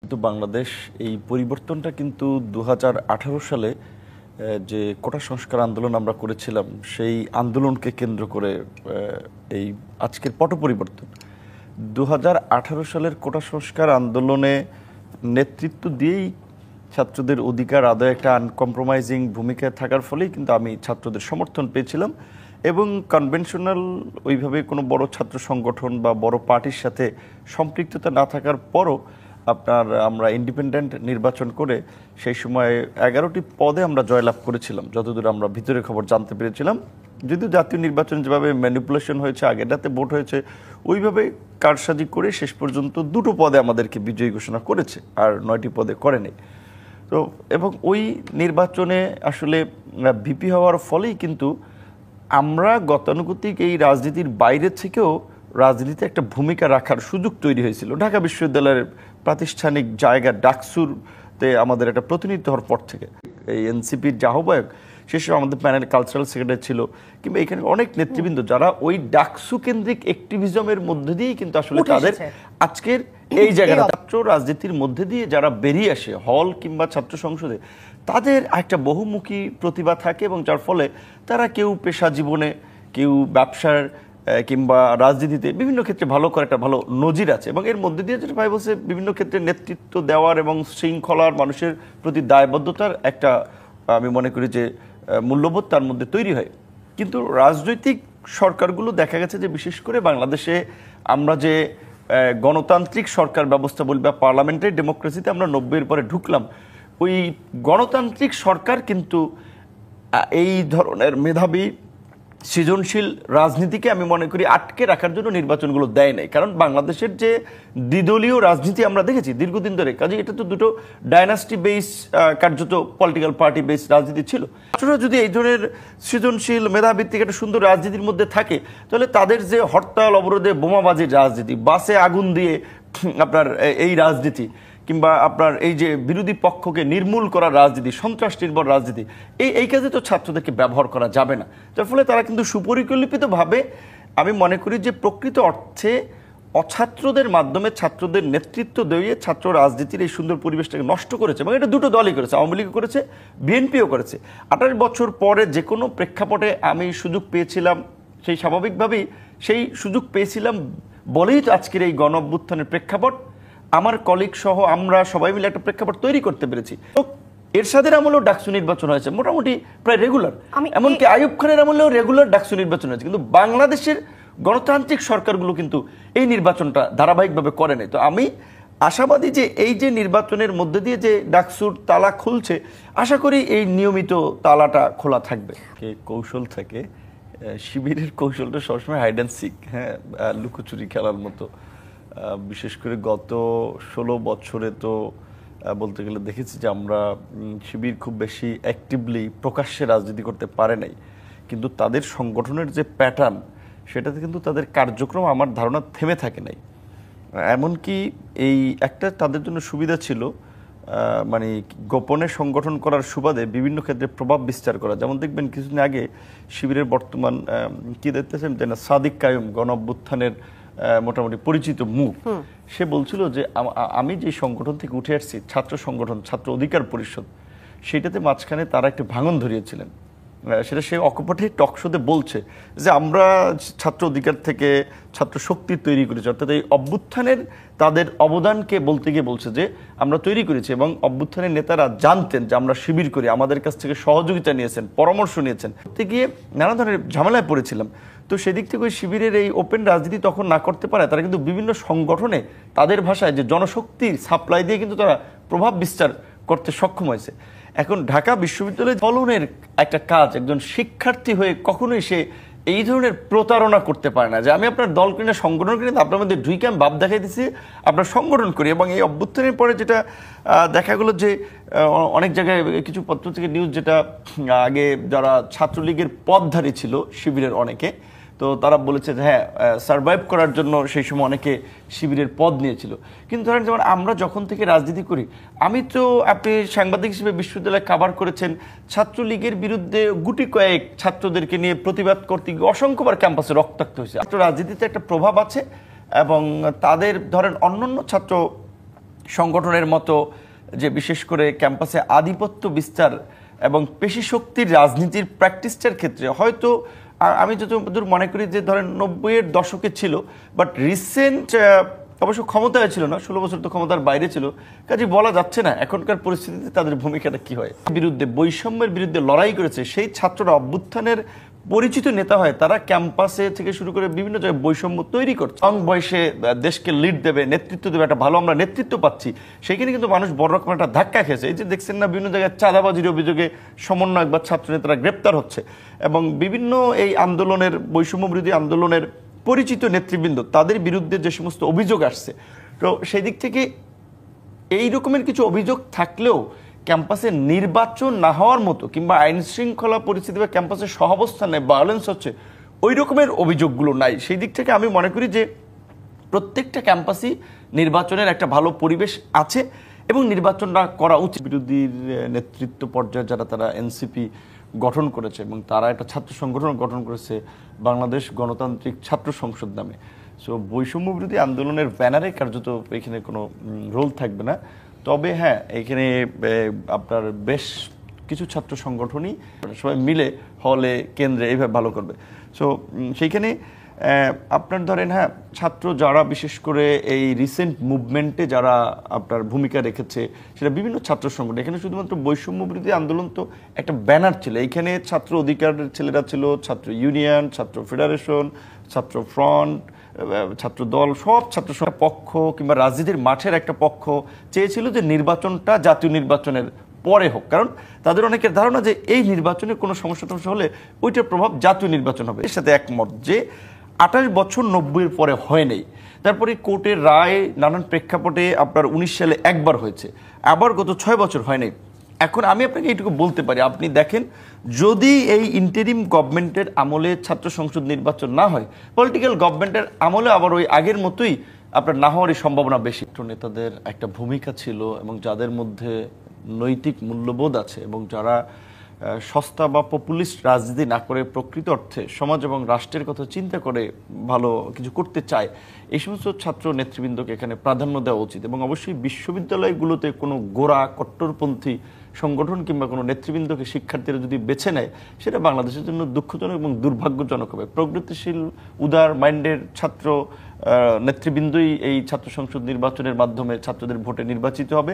কিন্তু বাংলাদেশ এই পরিবর্তনটা কিন্তু ২০১৮ সালে যে কোটা সংস্কার আন্দোলন আমরা করেছিলাম সেই আন্দোলনকে কেন্দ্র করে এই আজকের পট পরিবর্তন ২০১৮ সালের কোটা সংস্কার আন্দোলনে নেতৃত্ব দিয়েই ছাত্রদের অধিকার আদায় একটা আনকম্প্রোমাইজিং ভূমিকায় থাকার ফলেই কিন্তু আমি ছাত্রদের সমর্থন পেয়েছিলাম এবং কনভেনশনাল ওইভাবে কোনো বড় ছাত্র সংগঠন বা বড় পার্টির সাথে সম্পৃক্ততা না থাকার পরও আমরা ইন্ডিপেন্ডেন্ট নির্বাচন করে সেই সময় ১১টি পদে আমরা জয়লাভ করেছিলাম যতদূর আমরা ভিতরের খবর জানতে পেরেছিলাম। যদিও জাতীয় নির্বাচন যেভাবে ম্যানিপুলেশন হয়েছে, আগেরটাতে ভোট হয়েছে, ওইভাবে কারসাজি করে শেষ পর্যন্ত 2টো পদে আমাদেরকে বিজয়ী ঘোষণা করেছে, আর 9টি পদে করেনি। তো এবং ওই নির্বাচনে আসলে ভিপি হওয়ার ফলেই কিন্তু আমরা গতানুগতিক এই রাজনীতির বাইরে থেকেও রাজনীতিতে একটা ভূমিকা রাখার সুযোগ তৈরি হয়েছিল। ঢাকা বিশ্ববিদ্যালয়ের প্রাতিষ্ঠানিক জায়গা ডাকসুরতে আমাদের একটা প্রতিনিধিত্ব হওয়ার পর থেকে এই এনসিপির যে আহ্বায়ক, সেসব আমাদের প্যানেল কালচারাল সেক্রেটারি ছিল, কিংবা এখানে অনেক নেতৃবৃন্দ যারা ওই ডাকসু কেন্দ্রিক অ্যাক্টিভিজমের মধ্যে দিয়েই কিন্তু আসলে তাদের আজকের এই জায়গাটা ছাত্র রাজনীতির মধ্যে দিয়ে যারা বেরিয়ে আসে হল কিংবা ছাত্র সংসদে, তাদের একটা বহুমুখী প্রতিভা থাকে এবং যার ফলে তারা কেউ পেশা জীবনে, কেউ ব্যবসার কিংবা রাজনীতিতে বিভিন্ন ক্ষেত্রে ভালো করে একটা ভালো নজির আছে। এবং এর মধ্যে দিয়ে যেটা ভাই বলছে, বিভিন্ন ক্ষেত্রে নেতৃত্ব দেওয়ার এবং শৃঙ্খলার, মানুষের প্রতি দায়বদ্ধতার একটা আমি মনে করি যে মূল্যবোধ তার মধ্যে তৈরি হয়। কিন্তু রাজনৈতিক সরকারগুলো দেখা গেছে যে বিশেষ করে বাংলাদেশে আমরা যে গণতান্ত্রিক সরকার ব্যবস্থা বলি বা পার্লামেন্টারি ডেমোক্রেসিতে আমরা 90-এর পরে ঢুকলাম, ওই গণতান্ত্রিক সরকার কিন্তু এই ধরনের মেধাবী সৃজনশীল রাজনীতিকে আমি মনে করি আটকে রাখার জন্য নির্বাচনগুলো দেয় নাই। কারণ বাংলাদেশের যে দ্বিদলীয় রাজনীতি আমরা দেখেছি দীর্ঘদিন ধরে, কাজে এটা তো দুটো ডাইনাস্টি বেস কার্যত পলিটিক্যাল পার্টি বেস রাজনীতি ছিল। ছাত্ররা যদি এই ধরনের সৃজনশীল মেধাভিত্তিক একটা সুন্দর রাজনীতির মধ্যে থাকে, তাহলে তাদের যে হরতাল অবরোধে বোমাবাজির রাজনীতি, বাসে আগুন দিয়ে আপনার এই রাজনীতি, কিংবা আপনার এই যে বিরোধী পক্ষকে নির্মূল করার রাজনীতি, সন্ত্রাস নির্ভর রাজনীতি, এই কাজে তো ছাত্রদেরকে ব্যবহার করা যাবে না। যার ফলে তারা কিন্তু সুপরিকল্পিতভাবে আমি মনে করি যে প্রকৃত অর্থে অছাত্রদের মাধ্যমে ছাত্রদের নেতৃত্ব দিয়ে ছাত্র রাজনীতির এই সুন্দর পরিবেশটাকে নষ্ট করেছে। এবং এটা দুটো দলই করেছে, আওয়ামী লীগও করেছে, বিএনপিও করেছে। 28 বছর পরে যে কোনো প্রেক্ষাপটে আমি সুযোগ পেয়েছিলাম, সেই স্বাভাবিকভাবেই সেই সুযোগ পেয়েছিলাম বলেই তো আজকের এই গণ অভ্যুত্থানের প্রেক্ষাপট আমার কলিগ সহ আমরা সবাই মিলে একটা প্রেক্ষাপট তৈরি করতে পেরেছি। তো এরশাদের আমলেও ডাকসু নির্বাচন হয়েছে মোটামুটি প্রায় রেগুলার, এমনকি আইয়ুব খানের আমলেও রেগুলার ডাকসু নির্বাচন হয়েছে। কিন্তু বাংলাদেশের গণতান্ত্রিক সরকারগুলো কিন্তু এই নির্বাচনটা ধারাবাহিকভাবে করে নাই। তো আমি আশাবাদী যে এই যে নির্বাচনের মধ্যে দিয়ে যে ডাকসুর তালা খুলছে, আশা করি এই নিয়মিত তালাটা খোলা থাকবে। কৌশল থাকে, শিবিরের কৌশলটা সবসময় হাইড অ্যান্ড সিক, হ্যাঁ, লুকোচুরি খেলার মতো। বিশেষ করে গত 16 বছরে তো বলতে গেলে দেখেছি যে আমরা শিবির খুব বেশি অ্যাক্টিভলি প্রকাশ্যে রাজনীতি করতে পারে নাই, কিন্তু তাদের সংগঠনের যে প্যাটার্ন, সেটাতে কিন্তু তাদের কার্যক্রম আমার ধারণা থেমে থাকে নাই। এমনকি এই একটা তাদের জন্য সুবিধা ছিল, মানে গোপনে সংগঠন করার সুবাদে বিভিন্ন ক্ষেত্রে প্রভাব বিস্তার করা। যেমন দেখবেন কিছুদিন আগে শিবিরের বর্তমান কি দেখতেছেন না, সাদিক কায়ুম, গণ অভ্যুত্থানের মোটামুটি পরিচিত মুখ, সে বলছিল যে আমি যে সংগঠন থেকে উঠে আসছি, ছাত্র সংগঠন, ছাত্র অধিকার পরিষদ, সেটাতে মাঝখানে তারা একটি ভাঙন ধরিয়েছিলেন। সেটা সে অকপটে টকশোতে বলছে যে আমরা ছাত্র অধিকার থেকে ছাত্র শক্তি তৈরি করেছি, অর্থাৎ এই অভ্যুত্থানের তাদের অবদানকে বলতে গিয়ে বলছে যে আমরা তৈরি করেছি। এবং অভ্যুত্থানের নেতারা জানতেন যে আমরা শিবির করি, আমাদের কাছ থেকে সহযোগিতা নিয়েছেন, পরামর্শ নিয়েছেন, করতে গিয়ে নানা ধরনের ঝামেলায় পড়েছিলাম। তো সেদিক থেকে ওই শিবিরের এই ওপেন রাজনীতি তখন না করতে পারে, তারা কিন্তু বিভিন্ন সংগঠনে তাদের ভাষায় যে জনশক্তির সাপ্লাই দিয়ে কিন্তু তারা প্রভাব বিস্তার করতে সক্ষম হয়েছে। এখন ঢাকা বিশ্ববিদ্যালয় ফলনের একটা কাজ, একজন শিক্ষার্থী হয়ে কখনোই সে এই ধরনের প্রতারণা করতে পারে না যে আমি আপনার দল কিনে সংগঠন কিনে আপনার মধ্যে ঢুইকে আমি ভাব দেখাই দিচ্ছি আপনার সংগঠন করি। এবং এই অভ্যুত্থানের পরে যেটা দেখা গেলো যে অনেক জায়গায় কিছু পত্র থেকে নিউজ, যেটা আগে যারা ছাত্রলীগের পদধারী ছিল শিবিরের অনেকে, তো তারা বলেছে যে হ্যাঁ, সার্ভাইভ করার জন্য সেই সময় অনেকে শিবিরের পদ নিয়েছিল। কিন্তু ধরেন যেমন আমরা যখন থেকে রাজনীতি করি, আমি তো আপনি সাংবাদিক হিসেবে বিশ্ববিদ্যালয়ে কাভার করেছেন, ছাত্রলীগের বিরুদ্ধে গুটি কয়েক ছাত্রদেরকে নিয়ে প্রতিবাদ করতে গিয়ে অসংখ্যবার ক্যাম্পাসে রক্তাক্ত হয়েছে। ছাত্র রাজনীতিতে একটা প্রভাব আছে এবং তাদের ধরেন অন্যান্য ছাত্র সংগঠনের মতো যে বিশেষ করে ক্যাম্পাসে আধিপত্য বিস্তার এবং পেশি শক্তির রাজনীতির প্র্যাকটিসটার ক্ষেত্রে হয়তো আমি যতদূর মনে করি যে ধরেন 90-এর দশকে ছিল, বাট রিসেন্ট অবশ্য ক্ষমতায় ছিল না, 16 বছর তো ক্ষমতার বাইরে ছিল, কাজে বলা যাচ্ছে না এখনকার পরিস্থিতিতে তাদের ভূমিকাটা কি হয়। বিরুদ্ধে বৈষম্যের বিরুদ্ধে লড়াই করেছে সেই ছাত্ররা অভ্যুত্থানের পরিচিত নেতা হয়, তারা ক্যাম্পাসে থেকে শুরু করে বিভিন্ন জায়গায় বৈষম্য তৈরি করছে। কম বয়সে দেশকে লিড দেবে, নেতৃত্ব দেবে, একটা ভালো আমরা নেতৃত্ব পাচ্ছি, সেখানে কিন্তু মানুষ বড় রকম একটা ধাক্কা খেয়েছে। এই যে দেখছেন না বিভিন্ন জায়গায় চাঁদাবাজির অভিযোগে সমন্বয়ক বা ছাত্র নেতারা গ্রেপ্তার হচ্ছে, এবং বিভিন্ন এই আন্দোলনের বৈষম্য বিরোধী আন্দোলনের পরিচিত নেতৃবৃন্দ তাদের বিরুদ্ধে যে সমস্ত অভিযোগ আসছে, তো সেই দিক থেকে এই রকমের কিছু অভিযোগ থাকলেও ক্যাম্পাসে নির্বাচন না হওয়ার মতো কিংবা আইন শৃঙ্খলা পরিস্থিতি বা ক্যাম্পাসের সহাবস্থানে ভায়োলেন্স হচ্ছে ওই রকমের অভিযোগগুলো নাই। সেই দিক থেকে আমি মনে করি যে প্রত্যেকটা ক্যাম্পাসই নির্বাচনের একটা ভালো পরিবেশ আছে এবং নির্বাচনটা করা উচিত। বিরোধীর নেতৃত্ব পর্যায়ে যারা তারা এনসিপি গঠন করেছে এবং তারা একটা ছাত্র সংগঠন গঠন করেছে বাংলাদেশ গণতান্ত্রিক ছাত্র সংসদ নামে। সো বৈষম্য বিরোধী আন্দোলনের ব্যানারে কার্যত এখানে কোনো রোল থাকবে না। তবে হ্যাঁ, এখানে আপনার বেশ কিছু ছাত্র সংগঠনই সবাই মিলে হলে কেন্দ্রে এইভাবে ভালো করবে। সো সেইখানে আপনার ধরেন হ্যাঁ, ছাত্র যারা বিশেষ করে এই রিসেন্ট মুভমেন্টে যারা আপনার ভূমিকা রেখেছে সেটা বিভিন্ন ছাত্র সংগঠন, এখানে শুধুমাত্র বৈষম্য বিরোধী আন্দোলন তো একটা ব্যানার ছিল, এইখানে ছাত্র অধিকারের ছেলেরা ছিল, ছাত্র ইউনিয়ন, ছাত্র ফেডারেশন, ছাত্র ফ্রন্ট, ছাত্র দল, সব ছাত্র পক্ষ কিংবা রাজনীতির মাঠের একটা পক্ষ চেয়েছিল যে নির্বাচনটা জাতীয় নির্বাচনের পরে হোক, কারণ তাদের অনেকের ধারণা যে এই নির্বাচনে কোনো সমস্যা হলে ওইটার প্রভাব জাতীয় নির্বাচন হবে। এর সাথে একমত যে 28 বছর 90-এর পরে হয় নাই, তারপরে কোর্টের রায় নানান প্রেক্ষাপটে আপনার 19 সালে একবার হয়েছে, আবার গত 6 বছর হয় নাই। এখন আমি আপনাকে এইটুকু বলতে পারি, আপনি দেখেন যদি এই ইন্টারিম গভর্নমেন্টের আমলে ছাত্র সংসদ নির্বাচন না হয়, পলিটিক্যাল গভর্নমেন্টের আমলে আবার ওই আগের মতোই আপনার না হওয়ারই সম্ভাবনা বেশি। নেতাদের একটা ভূমিকা ছিল এবং যাদের মধ্যে নৈতিক মূল্যবোধ আছে এবং যারা সস্তা বা পপুলিস্ট রাজনীতি না করে প্রকৃত অর্থে সমাজ এবং রাষ্ট্রের কথা চিন্তা করে ভালো কিছু করতে চায়, এই সমস্ত ছাত্র নেতৃবৃন্দকে এখানে প্রাধান্য দেওয়া উচিত। এবং অবশ্যই বিশ্ববিদ্যালয়গুলোতে কোনো গোঁড়া কট্টরপন্থী সংগঠন কিংবা কোনো নেতৃবৃন্দকে শিক্ষার্থীরা যদি বেছে নেয়, সেটা বাংলাদেশের জন্য দুঃখজনক এবং দুর্ভাগ্যজনক হবে। প্রগতিশীল উদার মাইন্ডের ছাত্র নেতৃবৃন্দই এই ছাত্র সংসদ নির্বাচনের মাধ্যমে ছাত্রদের ভোটে নির্বাচিত হবে।